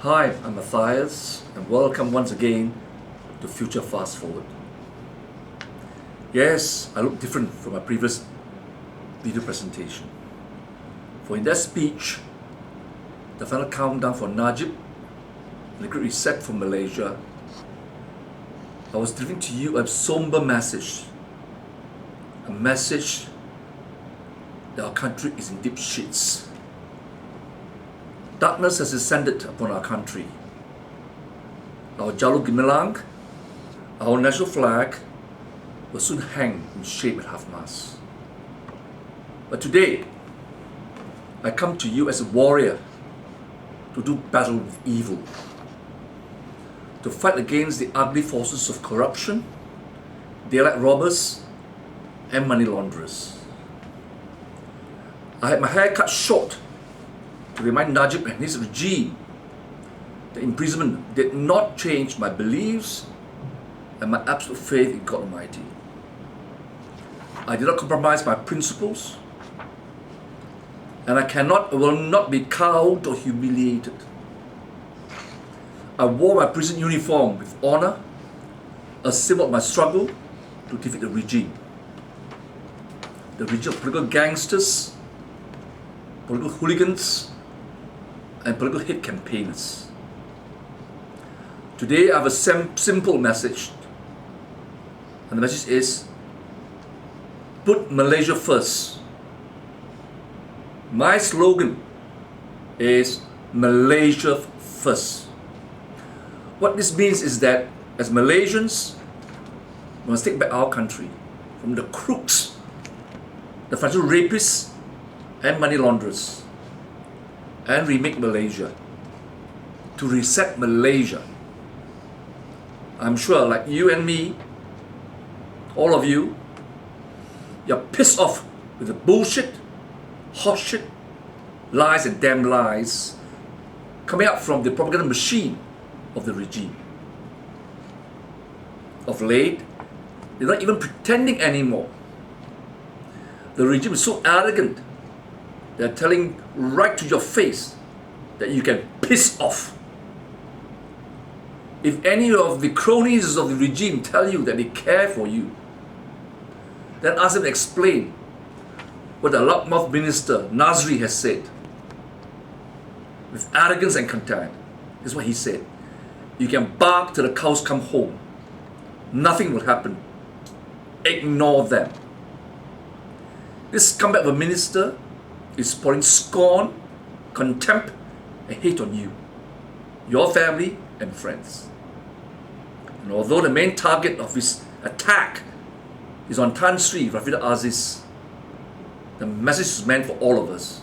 Hi, I'm Matthias, and welcome once again to Future Fast Forward. Yes, I look different from my previous video presentation. For in that speech, the final countdown for Najib, the Great Reset for Malaysia, I was delivering to you a somber message. A message that our country is in deep shits. Darkness has descended upon our country. Our Jalur Gemilang, our national flag, will soon hang in shame at half-mast. But today, I come to you as a warrior to do battle with evil, to fight against the ugly forces of corruption, daylight robbers, and money launderers. I had my hair cut short to remind Najib and his regime that imprisonment did not change my beliefs and my absolute faith in God Almighty. I did not compromise my principles, and I will not be cowed or humiliated. I wore my prison uniform with honor, a symbol of my struggle to defeat the regime. The regime of political gangsters, political hooligans, and political hate campaigners. Today I have a simple message, and the message is: put Malaysia first. My slogan is Malaysia first. What this means is that as Malaysians, we must take back our country from the crooks, the financial rapists, and money launderers, and remake Malaysia, to reset Malaysia. I'm sure, like you and me, all of you, you're pissed off with the bullshit, horseshit, lies and damn lies coming out from the propaganda machine of the regime. Of late, they're not even pretending anymore. The regime is so arrogant, they're telling right to your face that you can piss off. If any of the cronies of the regime tell you that they care for you, then ask them to explain what the loudmouth minister Nazri has said. With arrogance and contempt, this is what he said: you can bark till the cows come home. Nothing will happen. Ignore them. This scumbag of a minister is pouring scorn, contempt, and hate on you, your family, and friends. And although the main target of his attack is on Tan Sri Rafidah Aziz, the message is meant for all of us.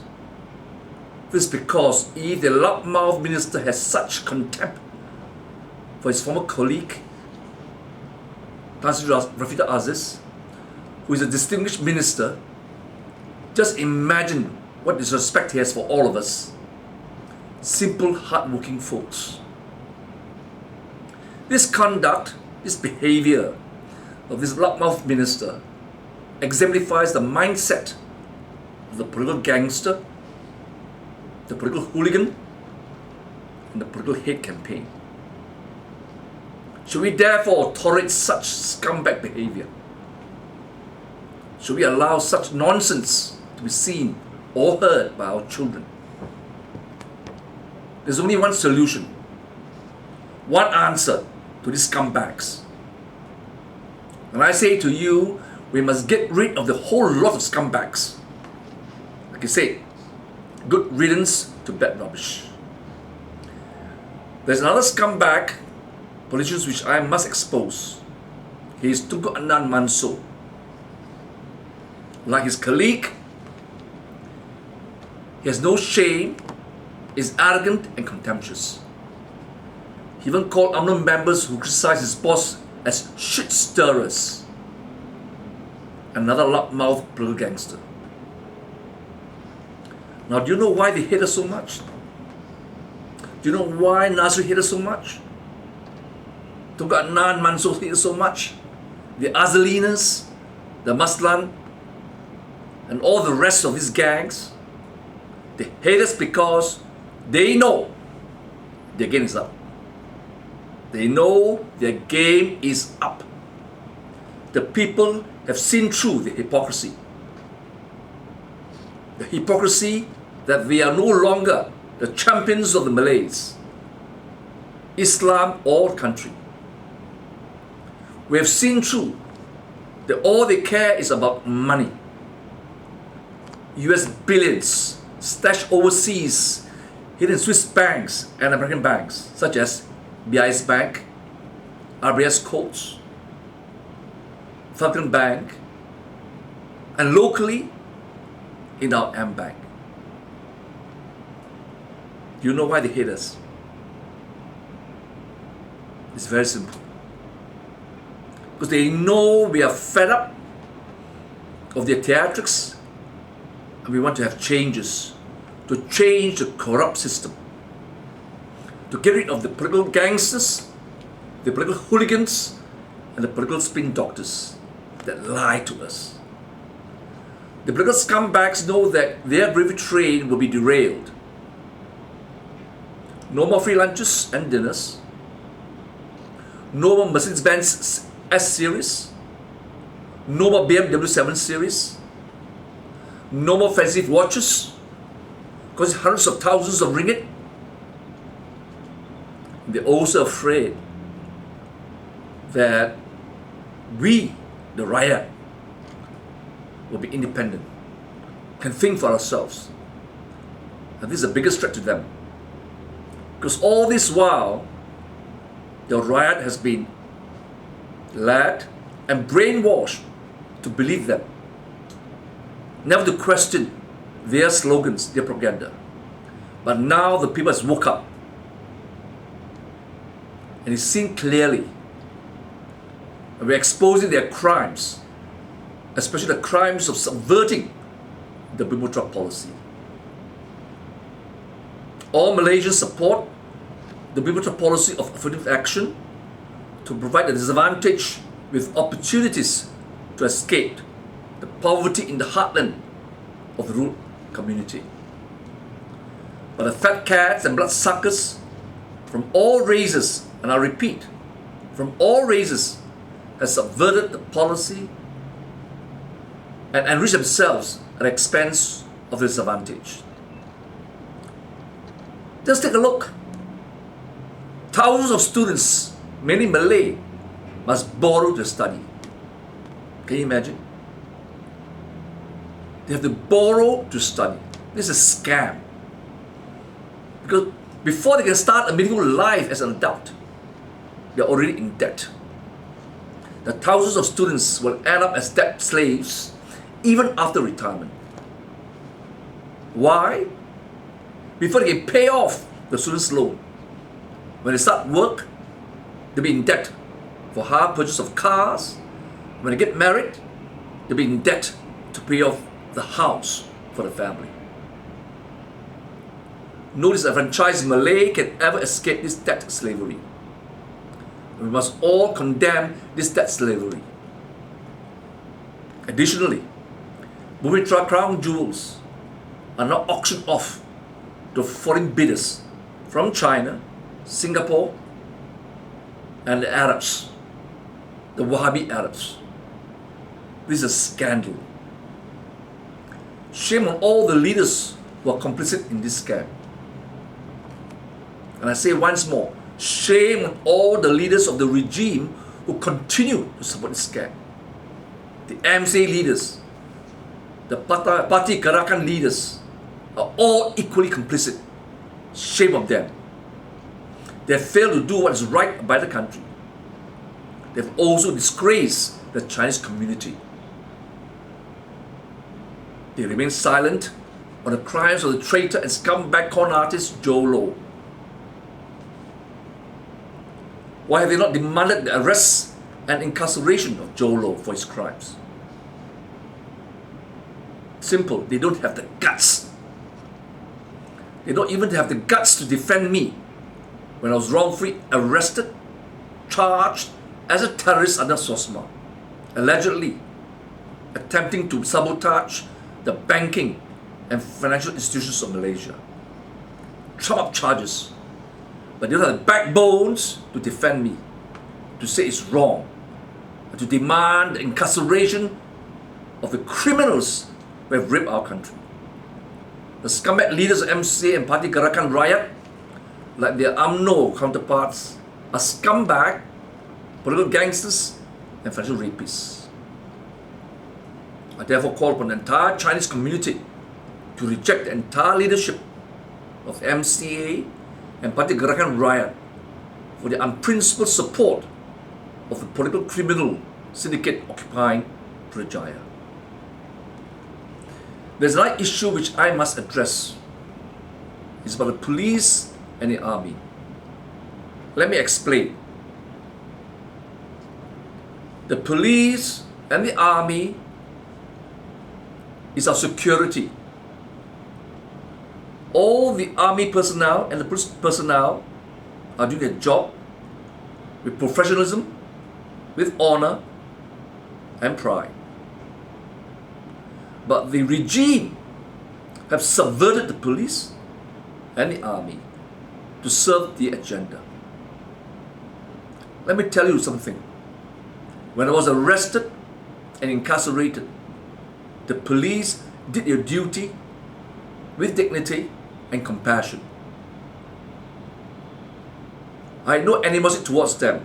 This is because if the loudmouth minister has such contempt for his former colleague, Tan Sri Rafidah Aziz, who is a distinguished minister, just imagine what disrespect he has for all of us, simple, hard-working folks. This conduct, this behavior of this loudmouth minister exemplifies the mindset of the political gangster, the political hooligan, and the political hate campaign. Should we therefore tolerate such scumbag behavior? Should we allow such nonsense to be seen or heard by our children? There's only one solution, one answer to these scumbags. And I say to you, we must get rid of the whole lot of scumbags. Like I say, good riddance to bad rubbish. There's another scumbag politician which I must expose. He is Tunku Anand Mansor. Like his colleague, he has no shame, is arrogant and contemptuous. He even called UMNO members who criticize his boss as shit stirrers. Another loudmouth political gangster. Now, do you know why they hate us so much? Do you know why Nazri hated us so much? Tunku Anand Mansor hated us so much? The Azalinas, the Maslan, and all the rest of these gangs, they hate us because they know their game is up. They know their game is up. The people have seen through the hypocrisy. The hypocrisy that we are no longer the champions of the Malays, Islam or country. We have seen through that all they care is about money. US billions stashed overseas, hidden in Swiss banks and American banks, such as BIS Bank, RBS Coats, Falcon Bank, and locally in our M Bank. Do you know why they hate us? It's very simple. Because they know we are fed up of their theatrics and we want to have changes, to change the corrupt system, to get rid of the political gangsters, the political hooligans, and the political spin doctors that lie to us. The political scumbags know that their gravy train will be derailed. No more free lunches and dinners. No more Mercedes-Benz S-Series. No more BMW 7 Series. No more fancy watches, because it's hundreds of thousands of ringgit. They're also afraid that we, the rakyat, will be independent, can think for ourselves. And this is the biggest threat to them. Because all this while, the rakyat has been led and brainwashed to believe them, never to question their slogans, their propaganda. But now the people has woke up and it's seen clearly. And we're exposing their crimes, especially the crimes of subverting the Bimutra policy. All Malaysians support the Bimutra policy of affirmative action to provide the disadvantaged with opportunities to escape the poverty in the heartland of the rural community. But the fat cats and bloodsuckers from all races, and I repeat, from all races, has subverted the policy and enriched themselves at the expense of the disadvantaged. Just take a look. Thousands of students, many Malay, must borrow to study. Can you imagine? They have to borrow to study. This is a scam. Because before they can start a meaningful life as an adult, they are already in debt. The thousands of students will end up as debt slaves even after retirement. Why? Before they can pay off the student's loan, when they start work, they'll be in debt for hire purchase of cars. When they get married, they'll be in debt to pay off the house for the family. No disenfranchised Malay can ever escape this debt slavery. We must all condemn this debt slavery. Additionally, Bumitra crown jewels are now auctioned off to foreign bidders from China, Singapore, and the Arabs, the Wahhabi Arabs. This is a scandal. Shame on all the leaders who are complicit in this scam. And I say once more, shame on all the leaders of the regime who continue to support this scam. The MCA leaders, the Parti Gerakan leaders are all equally complicit. Shame on them. They have failed to do what is right by the country. They have also disgraced the Chinese community. They remain silent on the crimes of the traitor and scumbag con artist Joe Low. Why have they not demanded the arrest and incarceration of Joe Low for his crimes? Simple, they don't have the guts. They don't even have the guts to defend me when I was wrongfully arrested, charged as a terrorist under SOSMA, allegedly attempting to sabotage the banking and financial institutions of Malaysia. Trump up charges but they don't have the backbones to defend me, to say it's wrong, and to demand the incarceration of the criminals who have raped our country. The scumbag leaders of MCA and Parti Gerakan Rakyat, like their UMNO counterparts, are scumbag, political gangsters, and financial rapists. I therefore call upon the entire Chinese community to reject the entire leadership of MCA and Parti Gerakan Rakyat for their unprincipled support of the political criminal syndicate occupying Putrajaya. There's another issue which I must address. It's about the police and the army. Let me explain. The police and the army is our security. All the army personnel and the police personnel are doing their job with professionalism, with honor and pride. But the regime have subverted the police and the army to serve the agenda. Let me tell you something. When I was arrested and incarcerated, the police did their duty with dignity and compassion. I had no animosity towards them,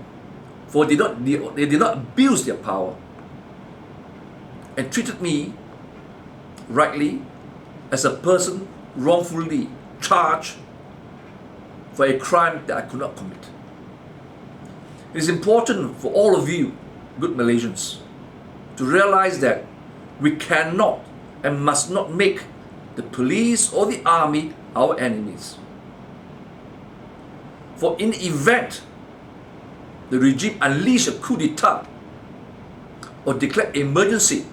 for they did not abuse their power and treated me rightly as a person wrongfully charged for a crime that I could not commit. It is important for all of you, good Malaysians, to realize that we cannot and must not make the police or the army our enemies. For in the event the regime unleash a coup d'etat or declare emergency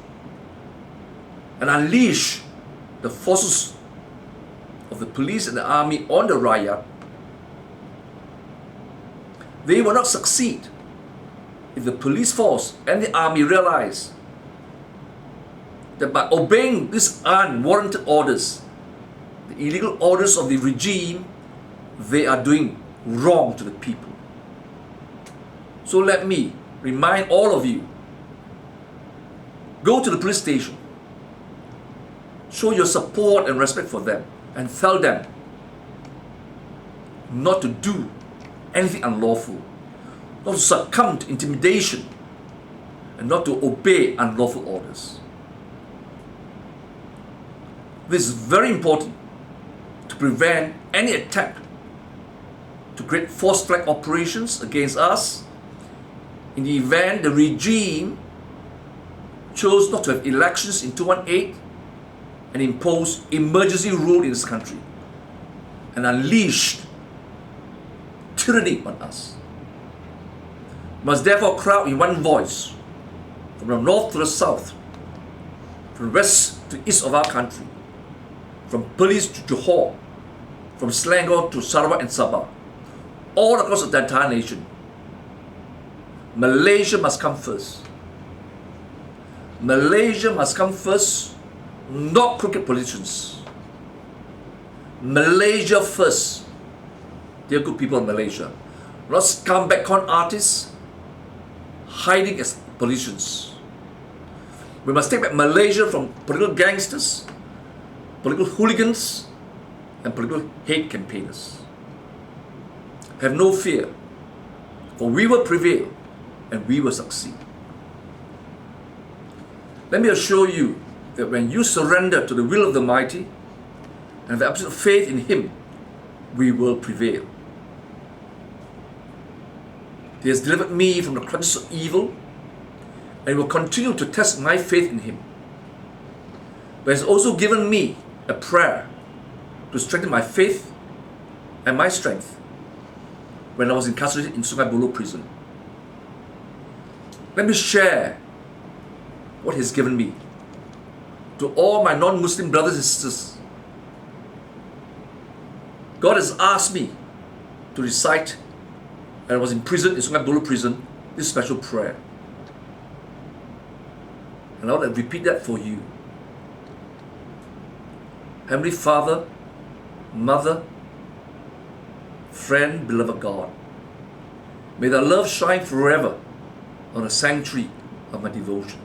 and unleash the forces of the police and the army on the Rakyat, they will not succeed if the police force and the army realize that by obeying these unwarranted orders, the illegal orders of the regime, they are doing wrong to the people. So let me remind all of you, go to the police station, show your support and respect for them, and tell them not to do anything unlawful, not to succumb to intimidation, and not to obey unlawful orders. This is very important to prevent any attempt to create false flag operations against us in the event the regime chose not to have elections in 2018 and imposed emergency rule in this country and unleashed tyranny on us. We must therefore cry out in one voice, from the north to the south, from the west to east of our country, from Perlis to Johor, from Selangor to Sarawak and Sabah, all across the entire nation. Malaysia must come first. Malaysia must come first, not crooked politicians. Malaysia first. Dear good people in Malaysia, not scumbag con artists hiding as politicians. We must take back Malaysia from political gangsters, political hooligans, and political hate campaigners. Have no fear, for we will prevail and we will succeed. Let me assure you that when you surrender to the will of the Almighty and have absolute faith in Him, we will prevail. He has delivered me from the clutches of evil and will continue to test my faith in Him. But He has also given me a prayer to strengthen my faith and my strength when I was incarcerated in Sungai Buloh prison. Let me share what He has given me to all my non-Muslim brothers and sisters. God has asked me to recite, and I was in prison, in Sungai Buloh prison, this special prayer. And I want to repeat that for you. Heavenly Father, Mother, Friend, beloved God, may thy love shine forever on the sanctuary of my devotion.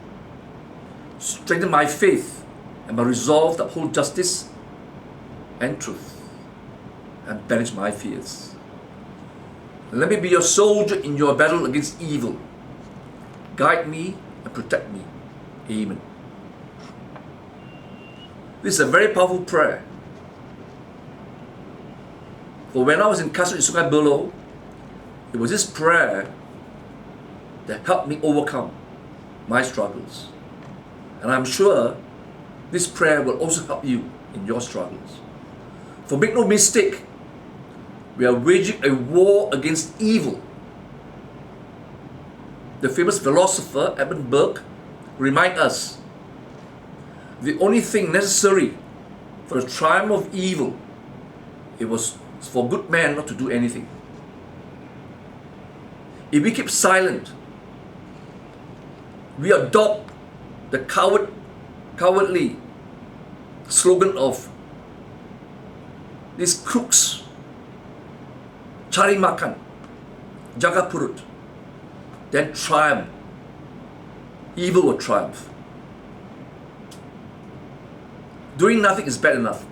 Strengthen my faith and my resolve to uphold justice and truth, and banish my fears. Let me be your soldier in your battle against evil. Guide me and protect me. Amen. This is a very powerful prayer. For when I was incarcerated in Sungai Buloh, it was this prayer that helped me overcome my struggles. And I'm sure this prayer will also help you in your struggles. For make no mistake, we are waging a war against evil. The famous philosopher Edmund Burke reminds us the only thing necessary for the triumph of evil, it was for good men not to do anything. If we keep silent, we adopt the cowardly slogan of these crooks, cari makan, jaga perut, then triumph. Evil will triumph. Doing nothing is bad enough.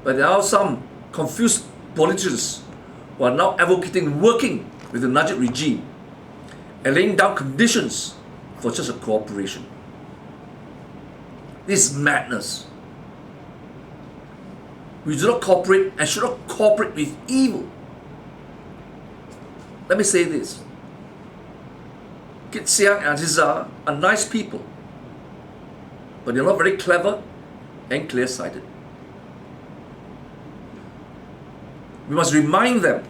But there are some confused politicians who are now advocating working with the Najib regime and laying down conditions for such a cooperation. This is madness. We do not cooperate and should not cooperate with evil. Let me say this. Kit Siang and Aziza are nice people, but they're not very clever and clear-sighted. We must remind them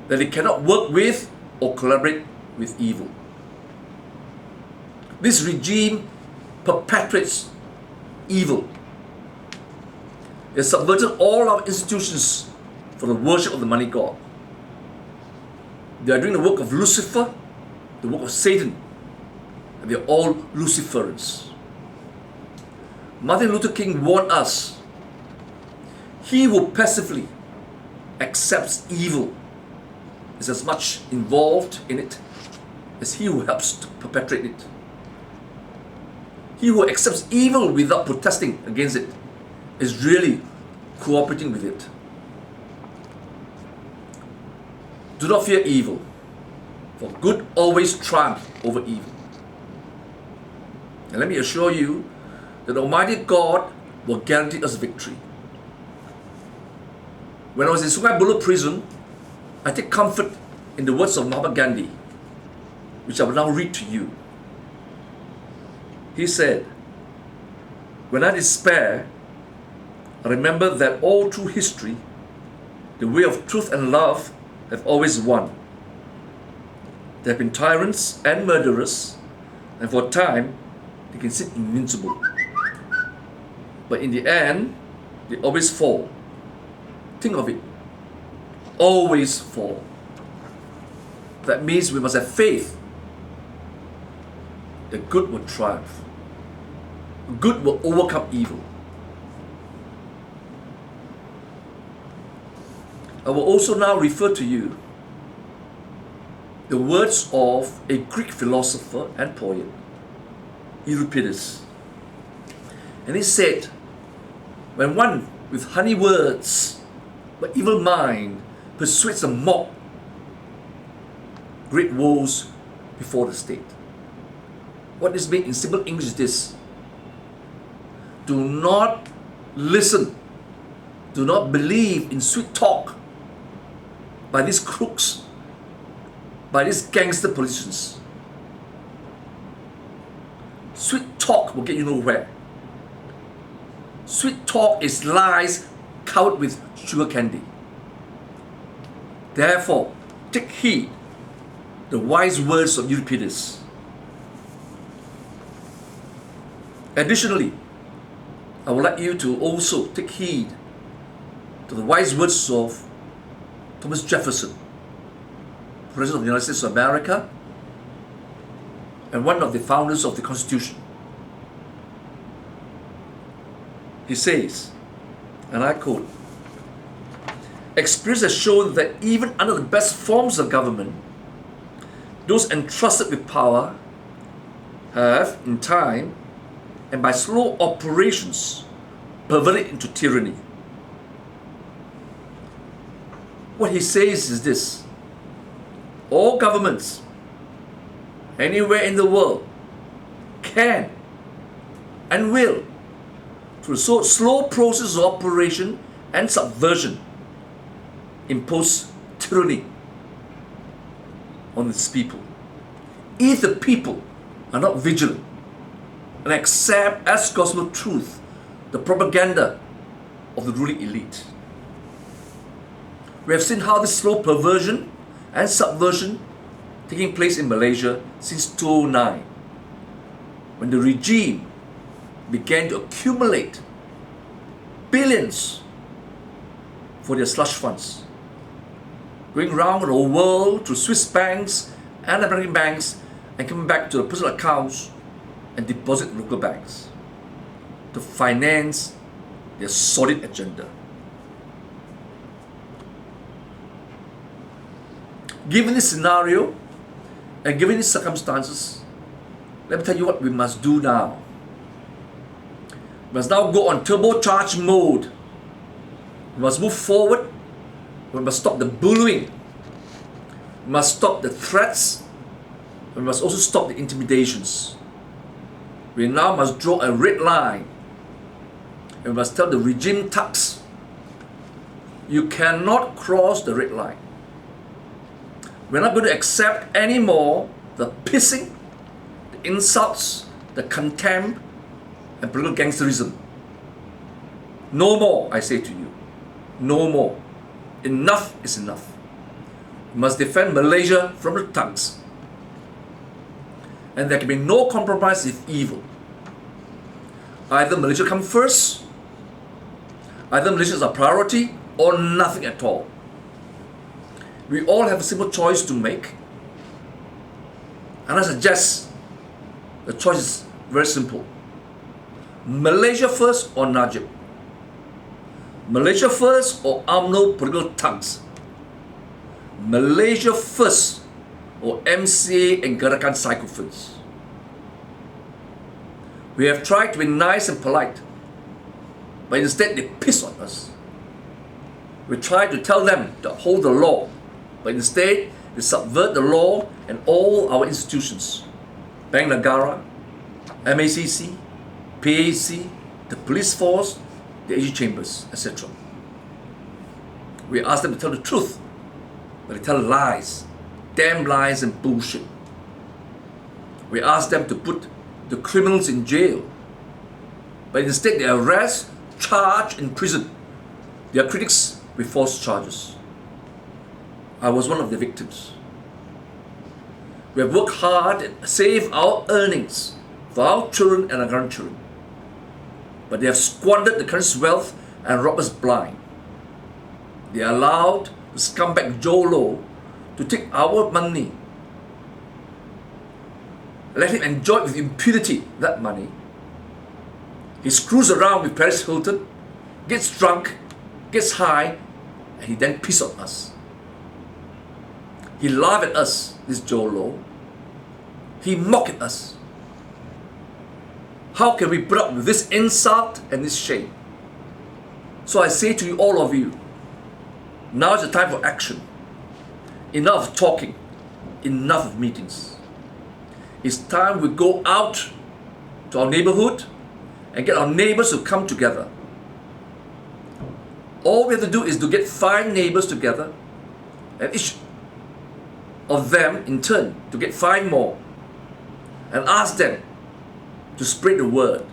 that they cannot work with or collaborate with evil. This regime perpetuates evil. They subverted all our institutions for the worship of the money god. They are doing the work of Lucifer, the work of Satan, and they are all Luciferans. Martin Luther King warned us, he who passively accepts evil is as much involved in it as he who helps to perpetrate it. He who accepts evil without protesting against it is really cooperating with it. Do not fear evil, for good always triumphs over evil. And let me assure you that Almighty God will guarantee us victory. When I was in Sungai Buloh prison, I take comfort in the words of Mahatma Gandhi, which I will now read to you. He said, "When I despair, I remember that all through history, the way of truth and love have always won. There have been tyrants and murderers, and for a time, they can seem invincible. But in the end, they always fall. Think of it. Always fall. That means we must have faith that good will triumph. Good will overcome evil." I will also now refer to you the words of a Greek philosopher and poet, Euripides. And he said, "When one with honey words but evil mind persuades a mob, great woes before the state." What this means in simple English is this: do not listen, do not believe in sweet talk by these crooks, by these gangster politicians. Sweet talk will get you nowhere. Sweet talk is lies covered with sugar candy. Therefore, take heed the wise words of Euripides. Additionally, I would like you to also take heed to the wise words of Thomas Jefferson, President of the United States of America, and one of the founders of the Constitution. He says, and I quote, Experience has shown that even under the best forms of government, those entrusted with power have, in time and by slow operations, perverted into tyranny. What he says is this: all governments anywhere in the world can and will, through a slow process of operation and subversion, impose tyranny on its people, if the people are not vigilant and accept as gospel truth the propaganda of the ruling elite. We have seen how this slow perversion and subversion taking place in Malaysia since 2009, when the regime began to accumulate billions for their slush funds, going around the world to Swiss banks and American banks and coming back to the personal accounts and deposit in local banks to finance their sordid agenda. Given this scenario and given these circumstances, let me tell you what we must do now. We must now go on turbocharged mode. We must move forward. We must stop the bullying. We must stop the threats. We must also stop the intimidations. We now must draw a red line. And we must tell the regime thugs, you cannot cross the red line. We're not going to accept anymore the pissing, the insults, the contempt, and political gangsterism. No more, I say to you. No more. Enough is enough. We must defend Malaysia from the thugs. And there can be no compromise with evil. Either Malaysia comes first, either Malaysia is a priority, or nothing at all. We all have a simple choice to make. And I suggest the choice is very simple. Malaysia first or Najib. Malaysia first or UMNO political thugs. Malaysia first or MCA and Gerakan psychophants. We have tried to be nice and polite, but instead they piss on us. We try to tell them to uphold the law, but instead they subvert the law and all our institutions. Bank Negara, MACC, PAC, the police force, the AG chambers, etc. We ask them to tell the truth, but they tell lies, damn lies and bullshit. We ask them to put the criminals in jail, but instead they arrest, charge, and imprison their critics with false charges. I was one of the victims. We have worked hard and saved our earnings for our children and our grandchildren, but they have squandered the country's wealth and robbed us blind. They allowed the scumbag Jolo to take our money, let him enjoy with impunity that money. He screws around with Paris Hilton, gets drunk, gets high, and he then pisses on us. He laughed at us, this Jolo. He mocked at us. How can we put up with this insult and this shame? So I say to you, all of you, now is the time for action. Enough of talking, enough of meetings. It's time we go out to our neighborhood and get our neighbors to come together. All we have to do is to get 5 neighbors together, and each of them in turn to get 5 more, and ask them to spread the word.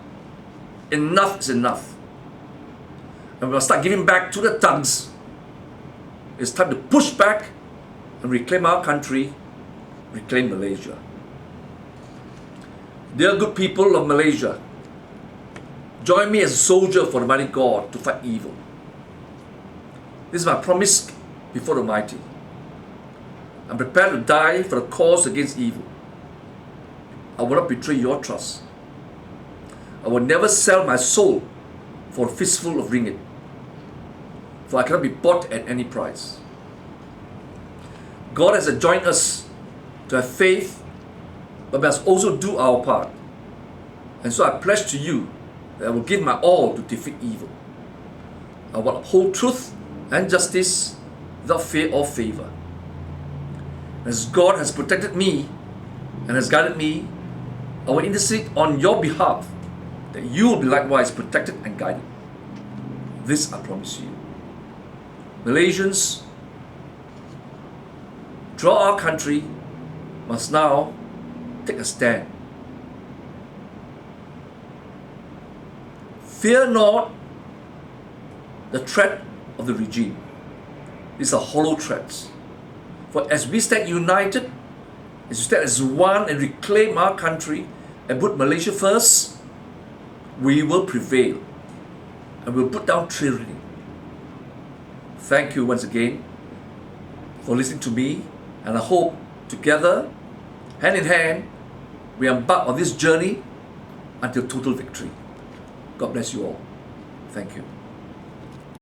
Enough is enough. And we must start giving back to the thugs. It's time to push back and reclaim our country, reclaim Malaysia. Dear good people of Malaysia, join me as a soldier for the mighty God to fight evil. This is my promise before the Almighty. I'm prepared to die for the cause against evil. I will not betray your trust. I will never sell my soul for a fistful of ringgit. for I cannot be bought at any price. God has adjoined us to have faith, but we must also do our part. And so I pledge to you that I will give my all to defeat evil. I will uphold truth and justice without fear or favor. As God has protected me and has guided me, I will intercede on your behalf that you will be likewise protected and guided. This I promise you. Malaysians throughout our country must now take a stand. Fear not the threat of the regime. These are hollow threats. For as we stand united, as we stand as one and reclaim our country and put Malaysia first, we will prevail and we'll put down tyranny. Thank you once again for listening to me, and I hope together, hand in hand, we embark on this journey until total victory. God bless you all. Thank you.